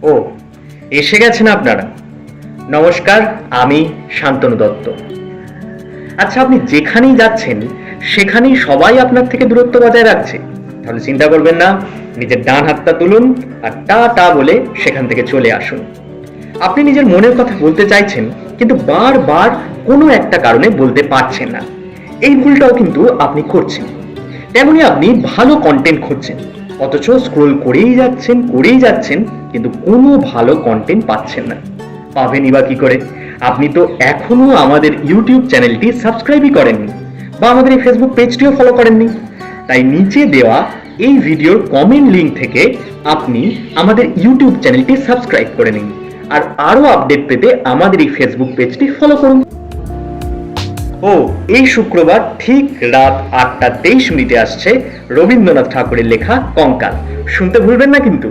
ও, এসে গেছেন আপনারা। নমস্কার, আমি শান্তনু দত্ত। আচ্ছা, আপনি যেখানেই যাচ্ছেন সেখানেই সবাই আপনার থেকে দূরত্ব বজায় রাখছে? তাহলে চিন্তা করবেন না, নিজের ডান হাতটা তুলুন আর টা টা বলে সেখান থেকে চলে আসুন। আপনি নিজের মনের কথা বলতে চাইছেন, কিন্তু বারবার কোনো একটা কারণে বলতে পারছেন না। এই ভুলটাও কিন্তু আপনি করছেন। তেমনি আপনি ভালো কন্টেন্ট খুঁজছেন, অথচ স্ক্রোল করেই যাচ্ছেন, কিন্তু কোনো ভালো কন্টেন্ট পাচ্ছেন না। পাবেনই বা কি করে? আপনি তো এখনো আমাদের ইউটিউব চ্যানেলটি সাবস্ক্রাইবই করেননি, বা আমাদের এই ফেসবুক পেজটিও ফলো করেননি। তাই নিচে দেওয়া এই ভিডিওর কমেন্ট লিংক থেকে আপনি আমাদের ইউটিউব চ্যানেলটি সাবস্ক্রাইব করে নিন, আর আরো আপডেট পেতে আমাদের এই ফেসবুক পেজটি ফলো করুন। ও, এই শুক্রবার ঠিক রাত 8টা 23 মিনিটে আসছে রবীন্দ্রনাথ ঠাকুরের লেখা কঙ্কাল। শুনতে ভুলবেন না কিন্তু।